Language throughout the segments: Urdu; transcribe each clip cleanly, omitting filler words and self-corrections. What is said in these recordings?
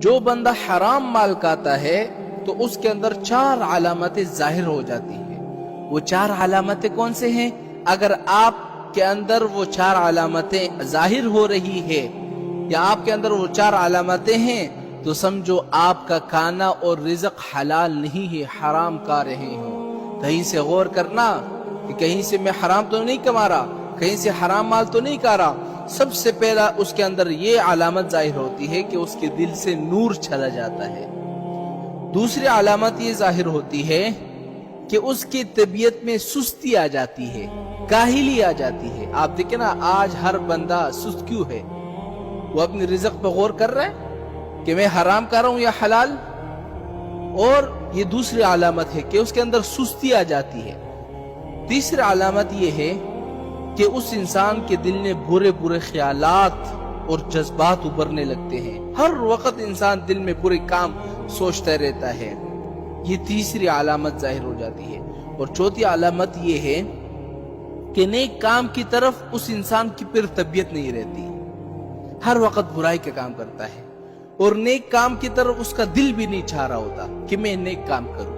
جو بندہ حرام مال کھاتا ہے تو اس کے اندر 4 علامتیں ظاہر ہو جاتی ہیں۔ وہ 4 علامتیں کون سے ہیں؟ اگر آپ کے اندر وہ 4 علامتیں ظاہر ہو رہی ہے یا آپ کے اندر وہ 4 علامتیں ہیں تو سمجھو آپ کا کھانا اور رزق حلال نہیں ہے، حرام کھا رہے ہو۔ کہیں سے غور کرنا کہ کہیں سے میں حرام تو نہیں کما رہا، کہیں سے حرام مال تو نہیں کھا رہا۔ سب سے پہلا اس کے اندر یہ علامت ظاہر ہوتی ہے کہ اس کے دل سے نور چلا جاتا ہے۔ دوسری علامت یہ ظاہر ہوتی ہے کہ اس کی طبیعت میں سستی آ جاتی ہے، کاہلی آ جاتی ہے۔ آپ دیکھیں نا آج ہر بندہ سست کیوں ہے؟ وہ اپنی رزق پہ غور کر رہا ہے کہ میں حرام کر رہا ہوں یا حلال، اور یہ دوسری علامت ہے کہ اس کے اندر سستی آ جاتی ہے۔ تیسری علامت یہ ہے کہ اس انسان کے دل میں برے برے خیالات اور جذبات ابھرنے لگتے ہیں، ہر وقت انسان دل میں برے کام سوچتا رہتا ہے۔ یہ تیسری علامت ظاہر ہو جاتی ہے۔ اور چوتھی علامت یہ ہے کہ نیک کام کی طرف اس انسان کی پھر طبیعت نہیں رہتی، ہر وقت برائی کا کام کرتا ہے، اور نیک کام کی طرف اس کا دل بھی نہیں چاہ رہا ہوتا کہ میں نیک کام کروں۔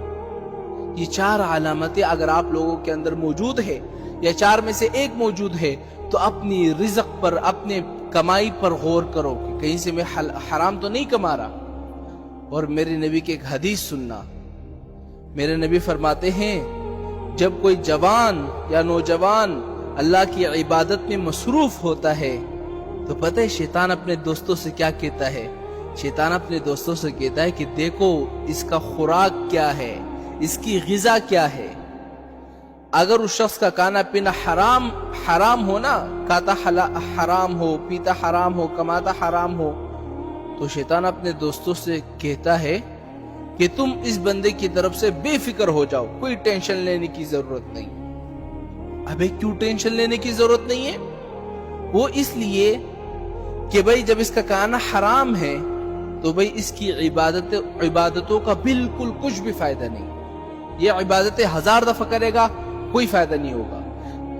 یہ 4 علامتیں اگر آپ لوگوں کے اندر موجود ہے یا 4 میں سے ایک موجود ہے تو اپنی رزق پر، اپنے کمائی پر غور کرو کہ کہیں سے میں حرام تو نہیں کما رہا۔ اور میرے نبی کی ایک حدیث سننا، میرے نبی فرماتے ہیں جب کوئی جوان یا نوجوان اللہ کی عبادت میں مصروف ہوتا ہے تو پتہ ہے شیطان اپنے دوستوں سے کیا کہتا ہے؟ شیطان اپنے دوستوں سے کہتا ہے کہ دیکھو اس کا خوراک کیا ہے، اس کی غذا کیا ہے۔ اگر اس شخص کا کھانا پینا حرام ہو نا، کھاتا حرام ہو، پیتا حرام ہو، کماتا حرام ہو، تو شیطان اپنے دوستوں سے کہتا ہے کہ تم اس بندے کی طرف سے بے فکر ہو جاؤ، کوئی ٹینشن لینے کی ضرورت نہیں۔ ابے کیوں ٹینشن لینے کی ضرورت نہیں ہے؟ وہ اس لیے کہ بھائی جب اس کا کھانا حرام ہے تو بھائی اس کی عبادتوں کا بالکل کچھ بھی فائدہ نہیں۔ یہ عبادتیں 1000 دفعہ کرے گا کوئی فائدہ نہیں ہوگا۔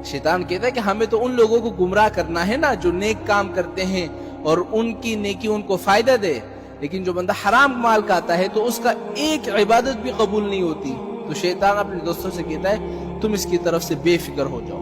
شیطان کہتا ہے کہ ہمیں تو ان لوگوں کو گمراہ کرنا ہے نا جو نیک کام کرتے ہیں اور ان کی نیکی ان کو فائدہ دے، لیکن جو بندہ حرام مال کھاتا ہے تو اس کا ایک عبادت بھی قبول نہیں ہوتی۔ تو شیطان اپنے دوستوں سے کہتا ہے تم اس کی طرف سے بے فکر ہو جاؤ۔